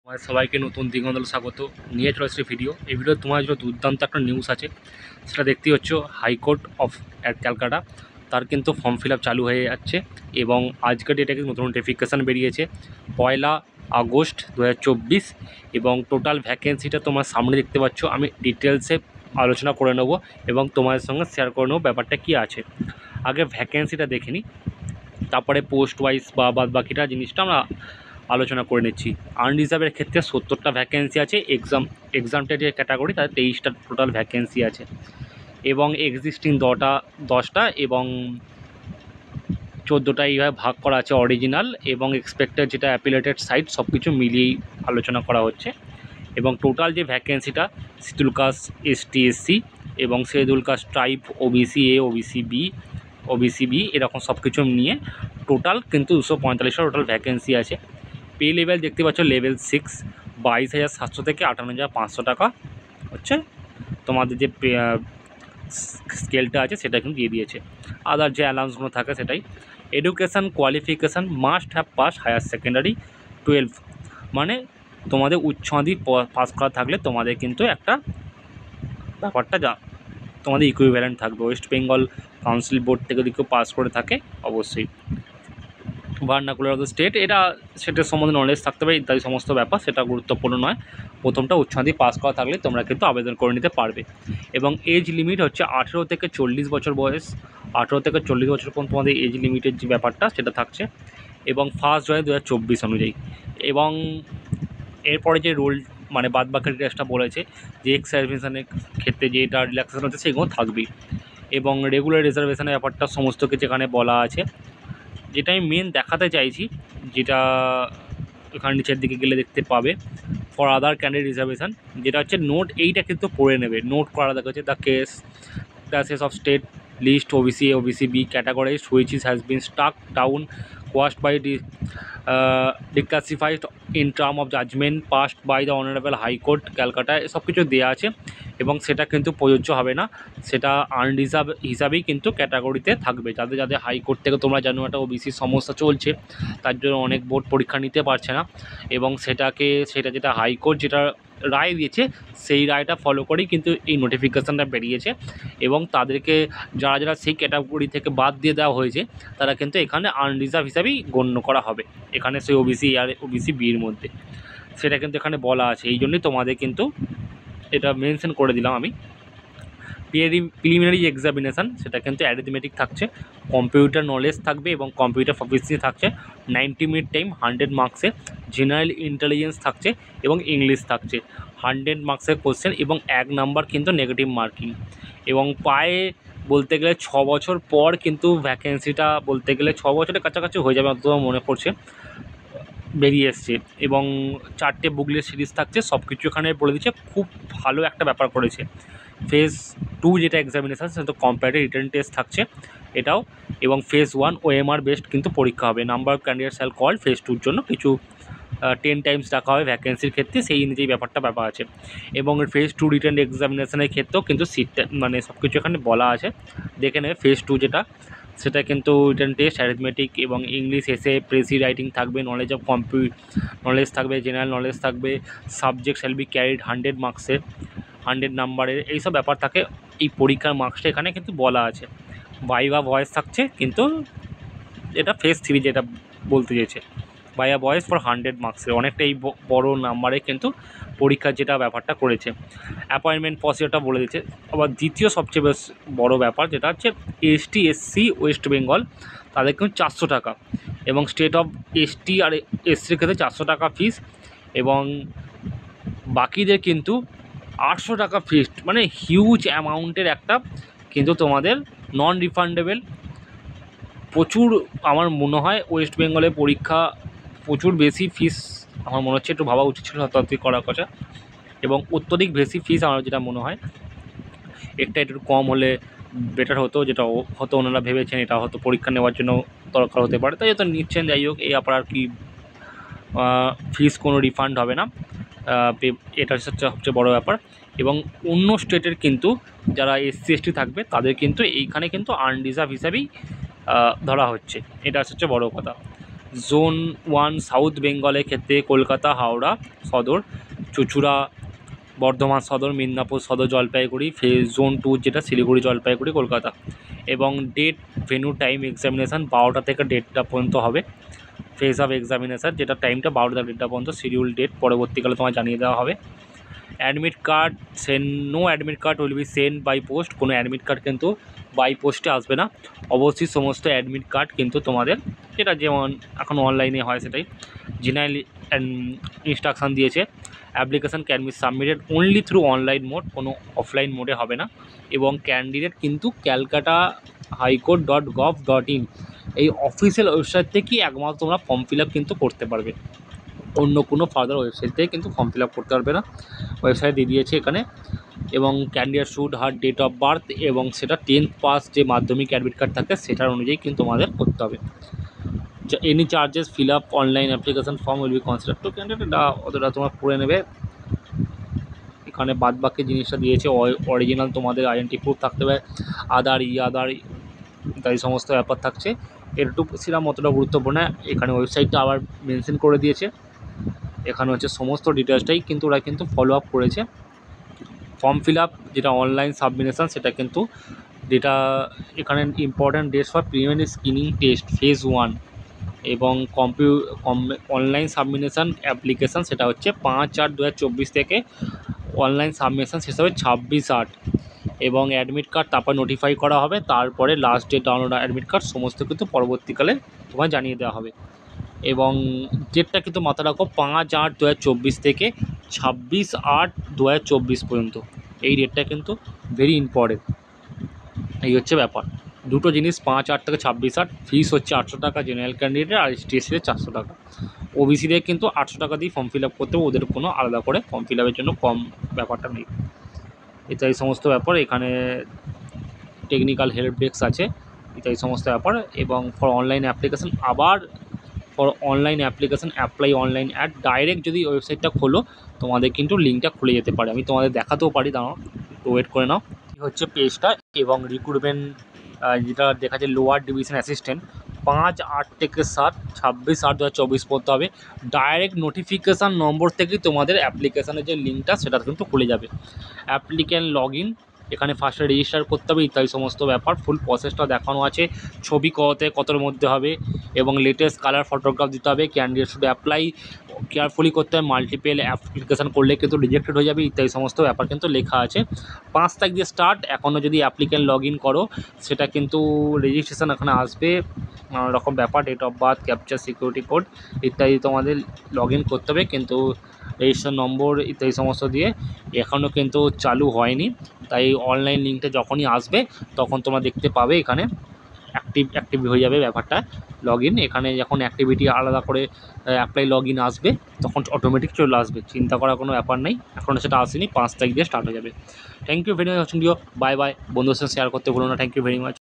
তোমাদের সবাইকে নতুন দিগন্তলে স্বাগত। নিয়ে চলে আসছে ভিডিও। এই ভিডিও তোমার জন্য দুর্দান্ত একটা নিউজ আছে, সেটা দেখতেই হচ্ছে হাইকোর্ট অফ ক্যালকাটা তার কিন্তু ফর্ম ফিল আপ চালু হয়ে যাচ্ছে এবং আজকের ডেটে কিন্তু নতুন নোটিফিকেশান বেরিয়েছে 1 আগস্ট 2024 এবং টোটাল ভ্যাকেন্সিটা তোমার সামনে দেখতে পাচ্ছ। আমি ডিটেলসে আলোচনা করে নেব এবং তোমাদের সঙ্গে শেয়ার করে নেবো ব্যাপারটা কী আছে। আগে ভ্যাকেন্সিটা দেখে নিই, তারপরে পোস্ট ওয়াইজ বা বাদ বাকিটা জিনিসটা আমরা আলোচনা করে নিচ্ছি। আনরিজার্ভের ক্ষেত্রে 70টা ভ্যাকেন্সি আছে, এক্সামটেড যে ক্যাটাগরি তার 23টা টোটাল ভ্যাকেন্সি আছে এবং এক্সিস্টিং 10টা এবং 14টা এইভাবে ভাগ করা আছে অরিজিনাল এবং এক্সপেক্টেড যেটা অ্যাপিলেটেড সাইট সব কিছু মিলিয়েই আলোচনা করা হচ্ছে। এবং টোটাল যে ভ্যাকেন্সিটা শিডিউল কাস্ট এসটি এসসি এবং schedule caste tribe OBC A OBC B এরকম সব কিছু নিয়ে টোটাল কিন্তু 245টা টোটাল ভ্যাকেন্সি আছে। পে লেভেল দেখতে পাচ্ছ লেভেল 6, 22,700 থেকে 58,500 টাকা হচ্ছে তোমাদের যে স্কেলটা আছে সেটা কিন্তু দিয়ে দিয়েছে। আদার যে অ্যালাউন্সগুলো থাকে সেটাই। Education qualification must have pass higher secondary 12, মানে তোমাদের উচ্চ মাধ্যমিক পাস করা থাকলে তোমাদের কিন্তু একটা ব্যাপারটা যা তোমাদের ইকুইভ্যালেন্ট থাকবে। ওয়েস্ট বেঙ্গল কাউন্সিল বোর্ড থেকে যদি কেউ পাস করে থাকে অবশ্যই। ভার্নাকুলার অফ দ্য স্টেট এটা সেটার সম্বন্ধে নলেজ থাকতে পারে ইত্যাদি সমস্ত ব্যাপার, সেটা গুরুত্বপূর্ণ নয়। প্রথমটা উচ্চ মাধ্যমিক পাস করা থাকলে তোমরা কিন্তু আবেদন করে নিতে পারবে। এবং এজ লিমিট হচ্ছে 18 থেকে 40 বছর বয়স। 18 থেকে 40 বছর পর্যন্ত তোমাদের এজ লিমিটের যে ব্যাপারটা সেটা থাকছে এবং 1 জুলাই 2024 অনুযায়ী। এবং এরপরে যে রোল মানে বাদবাকি ডিটেলসটা বলেছে যে এক্স সার্ভিসের ক্ষেত্রে যে এটা রিল্যাক্সেশন হচ্ছে সেগুলো থাকবেই এবং রেগুলার রিজার্ভেশনের ব্যাপারটা সমস্ত কিছু এখানে বলা আছে। যেটা আমি মেন দেখাতে চাইছি, যেটা এখানে নিচের দিকে গেলে দেখতে পাবে ফর আদার ক্যান্ডিডেট রিজার্ভেশন, যেটা হচ্ছে নোট এইটা কিন্তু পড়ে নেবে। নোট করা দেখা হচ্ছে the cases of state list OBC A OBC B categorize which is has been struck down quashed by declassified in term of judgement passed by the honourable high court Calcutta সব কিছু দেওয়া আছে এবং সেটা কিন্তু প্রযোজ্য হবে না, সেটা আনরিজার্ভ হিসাবেই কিন্তু ক্যাটাগরিতে থাকবে। যাদের যাদের হাইকোর্ট থেকে তোমরা জানো একটা ওবিসির সমস্যা চলছে, তার জন্য অনেক বোর্ড পরীক্ষা নিতে পারছে না এবং সেটা যেটা হাইকোর্ট যেটা রায় দিয়েছে সেই রায়টা ফলো করেই কিন্তু এই নোটিফিকেশানটা বেরিয়েছে এবং তাদেরকে যারা যারা সেই ক্যাটাগরি থেকে বাদ দিয়ে দেওয়া হয়েছে তারা কিন্তু এখানে আনরিজার্ভ হিসাবেই গণ্য করা হবে এখানে সেই ওবিসি আর ওবিসি বির মধ্যে, সেটা কিন্তু এখানে বলা আছে। এই জন্যই তোমাদের কিন্তু এটা মেনশন করে দিলাম আমি। প্রিলিমিনারি এক্সামিনেশান সেটা কিন্তু অ্যারিথমেটিক থাকছে, কম্পিউটার নলেজ থাকবে এবং কম্পিউটার প্রফিসিয়েন্সি থাকছে 90 মিনিট টাইম 100 মার্কসে, জেনারেল ইন্টেলিজেন্স থাকছে এবং ইংলিশ থাকছে 100 মার্কসের কোশ্চেন এবং 1 নাম্বার কিন্তু নেগেটিভ মার্কিং। এবং প্রায় বলতে গেলে 6 বছর পর কিন্তু ভ্যাকেন্সিটা বলতে গেলে 6 বছরের কাছাকাছি হয়ে যাবে অন্তত মনে পড়ছে বেরিয়ে এসছে এবং 4টে বুকলেট সিরিজ থাকছে, সব কিছু এখানে বলে দিচ্ছে। খুব ভালো একটা ব্যাপার করেছে। ফেজ 2 যেটা এক্সামিনেশান সেটা তো কম্পারেটিভ রিটেন টেস্ট থাকছে এটাও, এবং ফেজ 1 ওএমআর বেসড কিন্তু পরীক্ষা হবে। Number of candidate shall call phase 2 জন্য কিছু 10 টাইমস ডাকা হবে ভ্যাকেন্সির ক্ষেত্রে, সেই অনুযায়ী ব্যাপার আছে। এবং ফেজ 2 রিটেন এক্সামিনেশানের ক্ষেত্রেও কিন্তু সিটটা মানে সব কিছু এখানে বলা আছে, দেখে নেবে। ফেজ 2 যেটা সেটা কিন্তু রিটেন টেস্ট অ্যারিথমেটিক এবং ইংলিশ এসে প্রেসি রাইটিং থাকবে, নলেজ অফ নলেজ থাকবে, জেনারেল নলেজ থাকবে, সাবজেক্ট শ্যাল বি ক্যারিড 100 মার্কসের 100 নাম্বারের এইসব ব্যাপার থাকে। এই পরীক্ষার মার্কসটা এখানে কিন্তু বলা আছে। ভাইভা ভয়েস থাকছে কিন্তু এটা ফেজ 3 যেটা বলতে চেয়েছে ভাইভা ভয়েস ফর 100 মার্কসের, অনেকটা এই বড়ো নাম্বারে কিন্তু পরীক্ষার যেটা ব্যাপারটা করেছে। অ্যাপয়েন্টমেন্ট প্রসিডিওরটা বলে দিচ্ছে। আবার দ্বিতীয় সবচেয়ে বেশ বড়ো ব্যাপার যেটা হচ্ছে এসটি এসসি ওয়েস্ট বেঙ্গল তাদের কিন্তু 400 টাকা এবং স্টেট অফ এসটি আর এসসির ক্ষেত্রে 400 টাকা ফিস এবং বাকিদের কিন্তু 800 টাকা ফিস, মানে হিউজ অ্যামাউন্টের একটা কিন্তু তোমাদের নন রিফান্ডেবল। প্রচুর আমার মনে হয় ওয়েস্ট বেঙ্গলের পরীক্ষা প্রচুর বেশি ফিস আমার মনে হচ্ছে, একটু ভাবা উচিত ছিল তাড়াতাড়ি করার কথা এবং অত্যধিক বেশি ফিস আমার যেটা মনে হয় একটু কম হলে বেটার হতো, যেটা হয়তো ওনারা ভেবেছেন এটা হয়তো পরীক্ষা নেওয়ার জন্য দরকার হতে পারে, তাই হয়তো নিচ্ছেন। যাই হোক, এই আপনার আর কি ফিস কোনো রিফান্ড হবে না, এটা হচ্ছে সবচেয়ে বড়ো ব্যাপার। এবং অন্য স্টেটের কিন্তু যারা এসসি এসটি থাকবে তাদের কিন্তু এইখানে কিন্তু আনরিজার্ভ হিসাবেই ধরা হচ্ছে, এটা হচ্ছে বড়ো কথা। জোন 1 সাউথ বেঙ্গলের ক্ষেত্রে কলকাতা, হাওড়া সদর, চুঁচুড়া বর্ধমান সদর, মিদনাপুর সদর, জলপাইগুড়ি। জোন 2 যেটা শিলিগুড়ি, জলপাইগুড়ি, কলকাতা। এবং ডেট, ভেন্যু, টাইম, এক্সামিনেশান 12টা থেকে 1:30টা পর্যন্ত হবে। ফেজ অফ এক্সামিনেশান যেটা টাইমটা 12টা থেকে 1:30টা পর্যন্ত, শিডিউল ডেট পরবর্তীকালে তোমায় জানিয়ে দেওয়া হবে। Admit card send, no admit card will be send by post, কোনো অ্যাডমিট কার্ড কিন্তু বাই পোস্টে আসবে না। অবশ্যই সমস্ত অ্যাডমিট কার্ড কিন্তু তোমাদের, যেটা যেমন এখন অনলাইনে হয় সেটাই, জেনারেল ইনস্ট্রাকশান দিয়েছে। Application can be submitted only through online mode, কোনো অফলাইন মোডে হবে না। এবং ক্যান্ডিডেট কিন্তু ক্যালকাটা হাইকোর্ট.gov.in এই অফিসিয়াল ওয়েবসাইট থেকেই একমাত্র তোমরা ফর্ম ফিল আপ কিন্তু করতে পারবে। অন্য কোনো ফার্দার ওয়েবসাইট থেকে কিন্তু ফর্ম ফিল আপ করতে পারবে না, ওয়েবসাইট দিয়ে দিয়েছে এখানে। এবং candidate should her date of birth, এবং সেটা 10th পাস যে মাধ্যমিক অ্যাডমিট কার্ড থাকে সেটার অনুযায়ী কিন্তু তোমাদের করতে হবে। Any charges fill up online application form will be consider to candidate, এটা অতটা তোমরা পড়ে নেবে। এখানে বাদ বাকি জিনিসটা দিয়েছে, অরিজিনাল তোমাদের আইডেন্টি প্রুফ থাকতে হবে, আধার, আধার ইত্যাদি সমস্ত ব্যাপার থাকছে। এটুকু সেরকম অতটা গুরুত্বপূর্ণ না। এখানে ওয়েবসাইটটা আবার মেনশন করে দিয়েছে, এখানে হচ্ছে সমস্ত ডিটেলসটাই কিন্তু ওরা কিন্তু ফলো আপ করেছে। ফর্ম ফিল আপ যেটা অনলাইন সাবমিশন সেটা কিন্তু, যেটা এখানে important dates for preliminary screening test phase 1 এবং অনলাইন সাবমিশন অ্যাপ্লিকেশান সেটা হচ্ছে 5/8/2024 থেকে, অনলাইন সাবমিশন শেষ হবে 26/8। এবং অ্যাডমিট কার্ড তারপর নোটিফাই করা হবে, তারপরে last date download admit card সমস্ত কিন্তু পরবর্তীকালে তোমায় জানিয়ে দেওয়া হবে। এবং ডেটটা কিন্তু মাথায় রাখো, 5/8/2024 থেকে 26/8/2024 পর্যন্ত, এই ডেটটা কিন্তু ভেরি ইম্পর্টেন্ট। এই হচ্ছে ব্যাপার, দুটো জিনিস, 5/8 থেকে 26/8। ফিস হচ্ছে 800 টাকা জেনারেল ক্যান্ডিডেট, আর এসটিএসসিদের 400 টাকা। ওবিসিদের কিন্তু 800 টাকা দিয়ে ফর্ম ফিল আপ করতে হবে, ওদের কোনো আলাদা করে ফর্ম ফিল আপের জন্য কম ব্যাপারটা নেই। ইত্যাদি সমস্ত ব্যাপার, এখানে টেকনিক্যাল হেল্প ডেস্ক আছে, ইত্যাদি সমস্ত ব্যাপার। এবং ফর অনলাইন অ্যাপ্লিকেশান, আবার for online application apply online add, direct যদি ওয়েবসাইটটা খোলো তোমাদের কিন্তু লিঙ্কটা খুলে যেতে পারে, আমি তোমাদের দেখাতেও পারি, দাঁড়াও একটু ওয়েট করে নাও। এই হচ্ছে পেজটা, এবং রিক্রুটমেন্ট যেটা দেখাচ্ছে লোয়ার ডিভিশন অ্যাসিস্ট্যান্ট 5/8 থেকে 7, 26/8/2024 পড়তে হবে। ডাইরেক্ট নোটিফিকেশান নম্বর থেকেই তোমাদের অ্যাপ্লিকেশানের যে লিঙ্কটা সেটা কিন্তু খুলে যাবে। অ্যাপ্লিক্যান্ট লগ ইন, এখানে ফার্স্টে রেজিস্টার করতে হবে, ইত্যাদি সমস্ত ব্যাপার ফুল প্রসেসটা দেখানো আছে। ছবি কতর মধ্যে হবে, এবং লেটেস্ট কালার ফটোগ্রাফ দিতে হবে। ক্যান্ডিডেট শুধু অ্যাপ্লাই কেয়ারফুলি করতে হবে, মাল্টিপল অ্যাপ্লিকেশান করলে কিন্তু রিজেক্টেড হয়ে যাবে, ইত্যাদি সমস্ত ব্যাপার কিন্তু লেখা আছে। 5 তারিখ দিয়ে স্টার্ট, এখনও যদি অ্যাপ্লিক্যান্ট লগ ইন করো সেটা কিন্তু রেজিস্ট্রেশন এখানে আসবে, নানা রকম ব্যাপার, date of birth, captcha, security code ইত্যাদি তোমাদের লগ ইন করতে হবে, কিন্তু রেজিস্ট্রেশন নম্বর ইত্যাদি সমস্ত দিয়ে এখনও কিন্তু চালু হয়নি। তাই অনলাইন লিঙ্কটা যখনই আসবে তখন তোমরা দেখতে পাবে এখানে অ্যাক্টিভ হয়ে যাবে ব্যাপারটা, লগ ইন। এখানে যখন অ্যাক্টিভিটি আলাদা করে অ্যাপ্লাই লগ ইন আসবে তখন অটোমেটিক চলে আসবে, চিন্তা করার কোনো ব্যাপার নেই, এখনও সেটা আসেনি, 5 তারিখ দিয়ে স্টার্ট হয়ে যাবে। Thank you very much watching video, bye bye. বন্ধুদের সাথে শেয়ার করতে ভুলো না, থ্যাংক ইউ ভেরি মাচ।